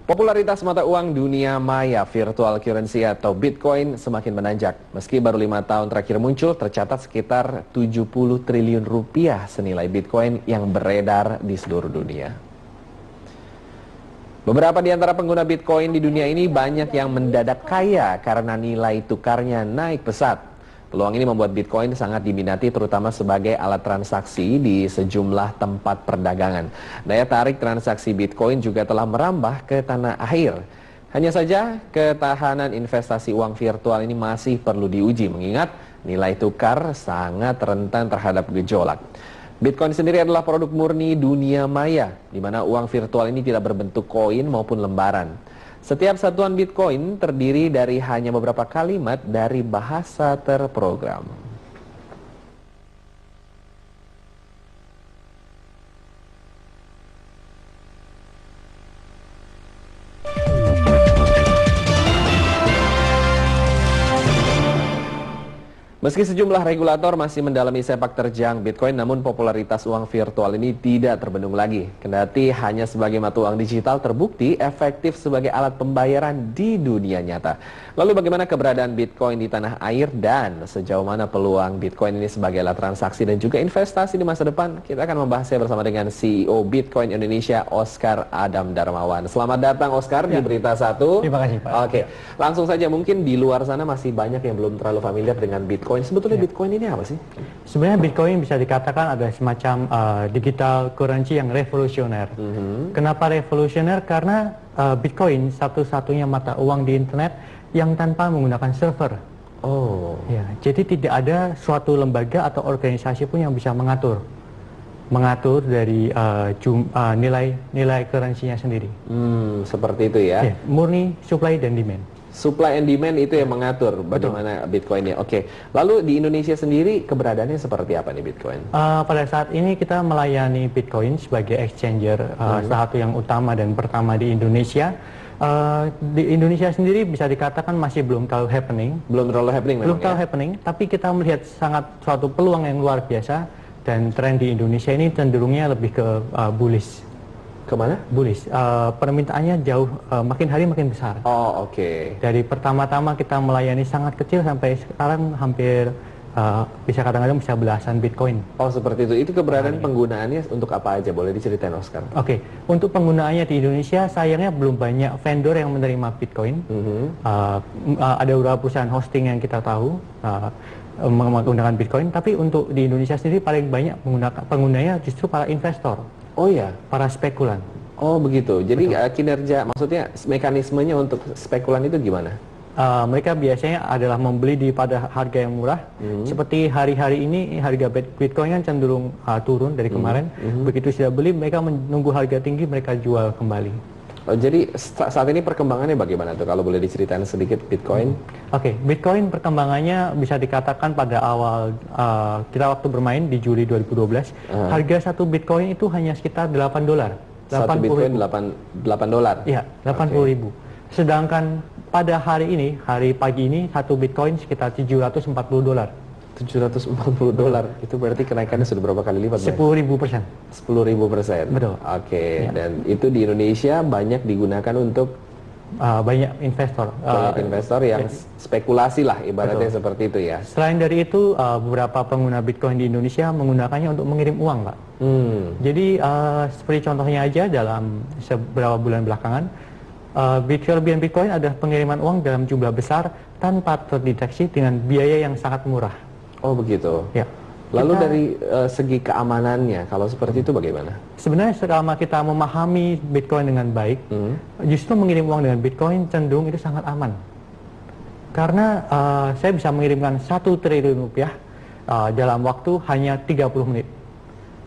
Popularitas mata uang dunia maya virtual currency atau Bitcoin semakin menanjak. Meski baru 5 tahun terakhir muncul, tercatat sekitar 70 triliun rupiah senilai Bitcoin yang beredar di seluruh dunia. Beberapa di antara pengguna Bitcoin di dunia ini banyak yang mendadak kaya karena nilai tukarnya naik pesat. Peluang ini membuat Bitcoin sangat diminati terutama sebagai alat transaksi di sejumlah tempat perdagangan. Daya tarik transaksi Bitcoin juga telah merambah ke tanah air. Hanya saja ketahanan investasi uang virtual ini masih perlu diuji mengingat nilai tukar sangat rentan terhadap gejolak. Bitcoin sendiri adalah produk murni dunia maya, di mana uang virtual ini tidak berbentuk koin maupun lembaran. Setiap satuan Bitcoin terdiri dari hanya beberapa kalimat dari bahasa terprogram. Meski sejumlah regulator masih mendalami sepak terjang Bitcoin, namun popularitas uang virtual ini tidak terbendung lagi. Kendati hanya sebagai mata uang digital, terbukti efektif sebagai alat pembayaran di dunia nyata. Lalu bagaimana keberadaan Bitcoin di tanah air dan sejauh mana peluang Bitcoin ini sebagai alat transaksi dan juga investasi di masa depan? Kita akan membahasnya bersama dengan CEO Bitcoin Indonesia, Oscar Adam Darmawan. Selamat datang Oscar di Berita Satu. Terima kasih Pak. Oke, langsung saja mungkin di luar sana masih banyak yang belum terlalu familiar dengan Bitcoin. Sebetulnya Bitcoin ini apa sih? Sebenarnya Bitcoin bisa dikatakan ada semacam digital currency yang revolusioner. Kenapa revolusioner? Karena Bitcoin satu-satunya mata uang di internet yang tanpa menggunakan server. Oh. Ya, jadi tidak ada suatu lembaga atau organisasi pun yang bisa mengatur dari nilai currency-nya sendiri. Seperti itu ya. Murni supply dan demand. Supply and demand itu yang mengatur bagaimana Bitcoinnya. Oke. Lalu di Indonesia sendiri keberadaannya seperti apa nih Bitcoin? Pada saat ini kita melayani Bitcoin sebagai exchanger salah satu yang utama dan pertama di Indonesia. Di Indonesia sendiri bisa dikatakan masih belum terlalu happening. Belum terlalu happening memang. Belum terlalu happening, tapi kita melihat suatu peluang yang luar biasa dan tren di Indonesia ini cenderungnya lebih ke bullish. Kemana? Bullish. Permintaannya jauh makin hari makin besar. Oh, oke. Dari pertama-tama kita melayani sangat kecil sampai sekarang hampir bisa kadang-kadang bisa belasan Bitcoin. Oh, seperti itu. Itu keberadaan penggunaannya untuk apa aja? Boleh diceritain Oscar? Oke. Untuk penggunaannya di Indonesia sayangnya belum banyak vendor yang menerima Bitcoin. Ada beberapa perusahaan hosting yang kita tahu menggunakan Bitcoin, tapi untuk di Indonesia sendiri paling banyak penggunanya justru para investor. Oh ya, para spekulan. Oh begitu. Jadi kinerja, maksudnya mekanismenya untuk spekulan itu gimana? Mereka biasanya adalah membeli pada harga yang murah. Seperti hari-hari ini harga Bitcoin kan cenderung turun dari kemarin. Begitu sudah beli, mereka menunggu harga tinggi, mereka jual kembali. Oh, jadi saat ini perkembangannya bagaimana tuh? Kalau boleh diceritain sedikit Bitcoin? Oke, Bitcoin perkembangannya bisa dikatakan pada awal kita waktu bermain di Juli 2012, harga satu Bitcoin itu hanya sekitar $8. Satu Bitcoin $8? Iya, 80.000. Sedangkan pada hari ini, hari pagi ini, satu Bitcoin sekitar $740. $740, itu berarti kenaikannya sudah berapa kali lipat? 10.000%. 10.000%? Betul. Oke, dan itu di Indonesia banyak digunakan untuk banyak investor. Banyak investor yang spekulasi lah, ibaratnya seperti itu ya. Selain dari itu, beberapa pengguna Bitcoin di Indonesia menggunakannya untuk mengirim uang, Pak. Jadi seperti contohnya aja dalam beberapa bulan belakangan, kelebihan Bitcoin adalah pengiriman uang dalam jumlah besar tanpa terdeteksi dengan biaya yang sangat murah. Oh begitu. Ya. Lalu dari segi keamanannya, kalau seperti itu bagaimana? Sebenarnya selama kita memahami Bitcoin dengan baik, justru mengirim uang dengan Bitcoin cenderung itu sangat aman. Karena saya bisa mengirimkan 1 triliun rupiah dalam waktu hanya 30 menit.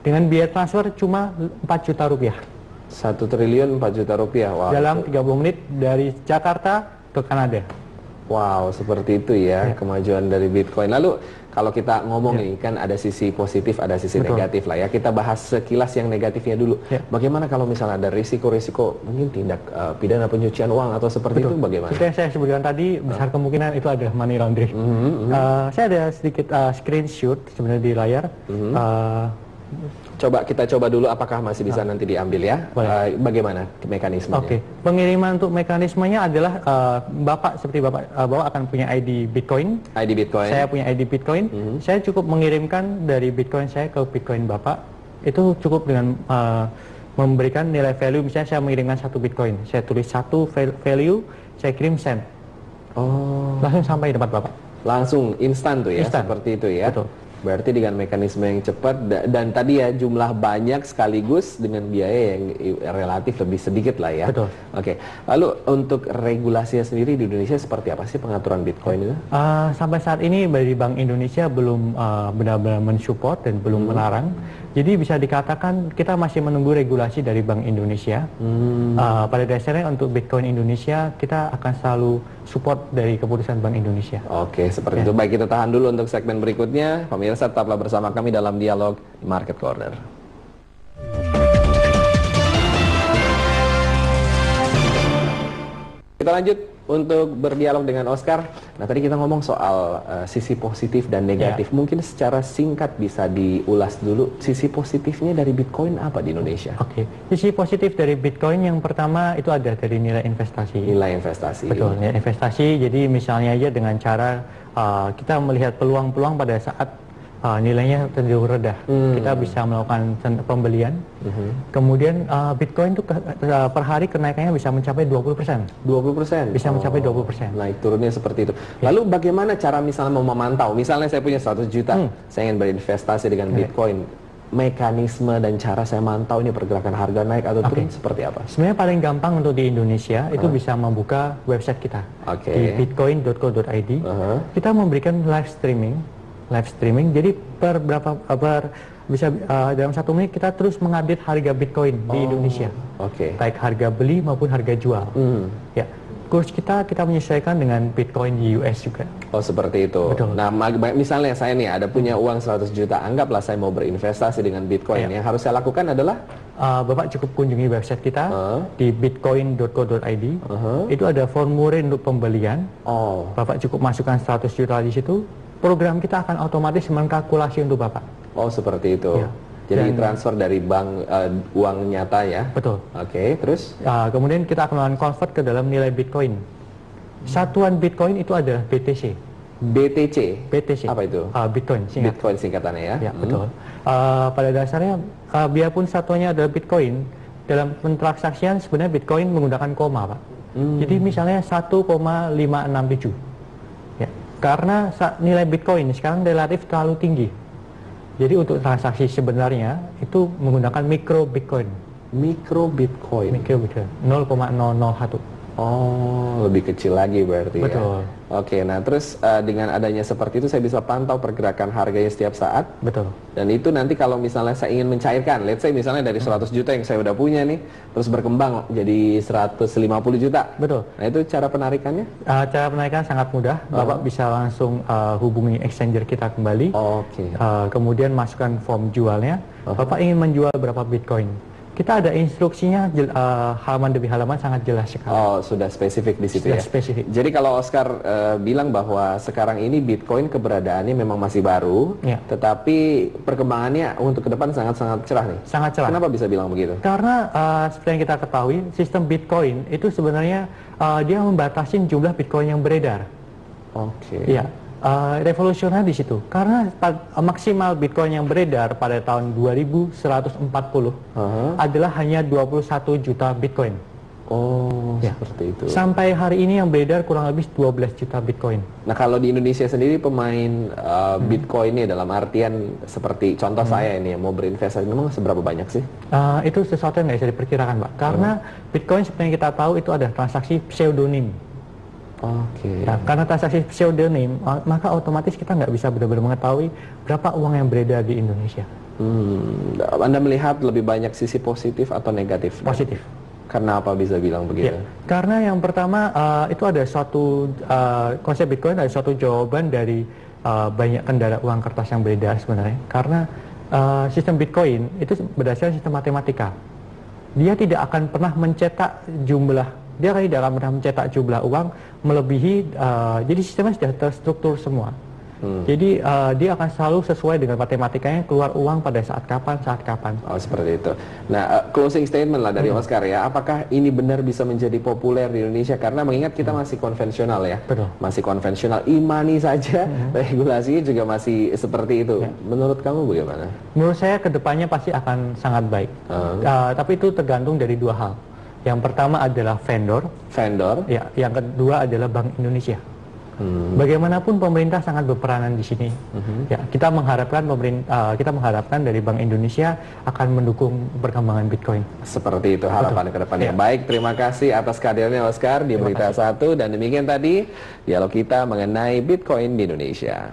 Dengan biaya transfer cuma 4 juta rupiah. 1 triliun 4 juta rupiah. Wow, dalam 30 menit dari Jakarta ke Kanada. Wow, seperti itu ya kemajuan dari Bitcoin. Lalu kalau kita ngomong nih, kan ada sisi positif, ada sisi negatif lah ya. Kita bahas sekilas yang negatifnya dulu. Bagaimana kalau misalnya ada risiko-risiko mungkin tindak pidana pencucian uang atau seperti itu bagaimana? Seperti yang saya sebutkan tadi, besar kemungkinan itu adalah money laundering. Saya ada sedikit screenshot sebenarnya di layar. Coba kita coba dulu apakah masih bisa nanti diambil ya. Bagaimana mekanismenya? Oke, pengiriman untuk mekanismenya adalah Bapak seperti Bapak akan punya ID Bitcoin. ID Bitcoin. Saya punya ID Bitcoin. Saya cukup mengirimkan dari Bitcoin saya ke Bitcoin Bapak. Itu cukup dengan memberikan nilai value. Misalnya saya mengirimkan 1 Bitcoin, saya tulis 1 value, saya kirim send. Oh. Langsung sampai di tempat Bapak. Langsung instan tuh ya, Instan. seperti itu ya. Betul. Berarti dengan mekanisme yang cepat dan tadi ya jumlah banyak sekaligus dengan biaya yang relatif lebih sedikit lah ya. Betul. Oke. Lalu untuk regulasinya sendiri di Indonesia seperti apa sih pengaturan Bitcoin itu? Sampai saat ini dari Bank Indonesia belum benar-benar mensupport dan belum melarang. Jadi bisa dikatakan kita masih menunggu regulasi dari Bank Indonesia. Pada dasarnya untuk Bitcoin Indonesia kita akan selalu support dari keputusan Bank Indonesia. Oke, seperti itu. Baik, kita tahan dulu untuk segmen berikutnya. Pemirsa, tetaplah bersama kami dalam dialog Market Corner. Kita lanjut untuk berdialog dengan Oscar. Nah, tadi kita ngomong soal sisi positif dan negatif. Mungkin secara singkat bisa diulas dulu sisi positifnya dari Bitcoin apa di Indonesia? Oke, sisi positif dari Bitcoin yang pertama itu ada dari nilai investasi. Nilai investasi. Betul, nilai investasi. Jadi misalnya aja dengan cara kita melihat peluang-peluang pada saat nilainya cenderung rendah, kita bisa melakukan pembelian. Kemudian Bitcoin itu per hari kenaikannya bisa mencapai 20%. 20%? Bisa mencapai 20%. Naik turunnya seperti itu. Lalu bagaimana cara misalnya memantau? Misalnya saya punya 100 juta, saya ingin berinvestasi dengan Bitcoin. Mekanisme dan cara saya mantau ini pergerakan harga naik atau turun seperti apa? Sebenarnya paling gampang untuk di Indonesia itu bisa membuka website kita di bitcoin.co.id. Kita memberikan live streaming. Jadi bisa dalam 1 menit kita terus mengupdate harga Bitcoin di Indonesia. Baik harga beli maupun harga jual. Ya. Kurs kita menyesuaikan dengan Bitcoin di US juga. Oh, seperti itu. Betul. Nah, misalnya saya nih ada punya uang 100 juta, anggaplah saya mau berinvestasi dengan Bitcoin. Yang harus saya lakukan adalah Bapak cukup kunjungi website kita di bitcoin.co.id. Itu ada formulir untuk pembelian. Bapak cukup masukkan 100 juta di situ. Program kita akan otomatis mengkalkulasi untuk Bapak. Oh, seperti itu. Ya. Jadi transfer dari bank uang nyata ya? Betul. Terus? Kemudian kita akan convert ke dalam nilai Bitcoin. Satuan Bitcoin itu ada BTC. BTC? Apa itu? Bitcoin. Bitcoin singkatannya ya? Ya, betul. Pada dasarnya, biarpun satuannya adalah Bitcoin, dalam pentransaksian sebenarnya Bitcoin menggunakan koma, Pak. Jadi misalnya 1,567. Ya. Karena nilai Bitcoin sekarang relatif terlalu tinggi. Jadi untuk transaksi sebenarnya itu menggunakan micro Bitcoin. Micro Bitcoin? Micro Bitcoin, 0,001. Oh, lebih kecil lagi berarti. Betul. Ya? Oke, nah terus dengan adanya seperti itu saya bisa pantau pergerakan harganya setiap saat. Betul. Dan itu nanti kalau misalnya saya ingin mencairkan, let's say misalnya dari 100 juta yang saya udah punya nih, terus berkembang jadi 150 juta. Betul. Nah itu cara penarikannya? Cara penarikan sangat mudah. Bapak bisa langsung hubungi exchanger kita kembali. Kemudian masukkan form jualnya. Bapak ingin menjual berapa Bitcoin. Kita ada instruksinya halaman demi halaman sangat jelas sekali. Oh, sudah spesifik di situ ya. Spesifik. Jadi kalau Oscar bilang bahwa sekarang ini Bitcoin keberadaannya memang masih baru, tetapi perkembangannya untuk ke depan sangat-sangat cerah nih. Sangat cerah. Kenapa bisa bilang begitu? Karena seperti yang kita ketahui, sistem Bitcoin itu sebenarnya dia membatasi jumlah Bitcoin yang beredar. Iya. Revolusioner di situ karena maksimal Bitcoin yang beredar pada tahun 2140 adalah hanya 21 juta Bitcoin. Seperti itu. Sampai hari ini yang beredar kurang lebih 12 juta Bitcoin. Nah, kalau di Indonesia sendiri pemain Bitcoin ini dalam artian seperti contoh saya ini yang mau berinvestasi memang seberapa banyak sih? Itu sesuatu yang nggak bisa diperkirakan, Pak. Karena Bitcoin seperti yang kita tahu itu ada transaksi pseudonym. Ya, karena transaksi pseudonym, maka otomatis kita nggak bisa benar-benar mengetahui berapa uang yang beredar di Indonesia. Anda melihat lebih banyak sisi positif atau negatif? Positif. Karena apa bisa bilang begitu? Ya, karena yang pertama itu ada suatu konsep Bitcoin ada suatu jawaban dari banyak kendala uang kertas yang beredar sebenarnya. Karena sistem Bitcoin itu berdasarkan sistem matematika. Dia tidak akan pernah mencetak jumlah. Dia tidak akan pernah mencetak jumlah uang melebihi, jadi sistemnya sudah terstruktur semua. Jadi dia akan selalu sesuai dengan matematikanya keluar uang pada saat kapan. Oh, seperti itu. Nah, closing statement lah dari Oscar ya. Apakah ini benar bisa menjadi populer di Indonesia? Karena mengingat kita masih konvensional ya. Betul. Masih konvensional, e-money saja, regulasinya juga masih seperti itu. Menurut kamu bagaimana? Menurut saya kedepannya pasti akan sangat baik. Tapi itu tergantung dari dua hal. Yang pertama adalah vendor. Ya, yang kedua adalah Bank Indonesia. Bagaimanapun pemerintah sangat berperanan di sini. Ya, kita mengharapkan dari Bank Indonesia akan mendukung perkembangan Bitcoin. Seperti itu harapan ke depannya. Baik, terima kasih atas kehadirannya Oscar di Berita 1 dan demikian tadi dialog kita mengenai Bitcoin di Indonesia.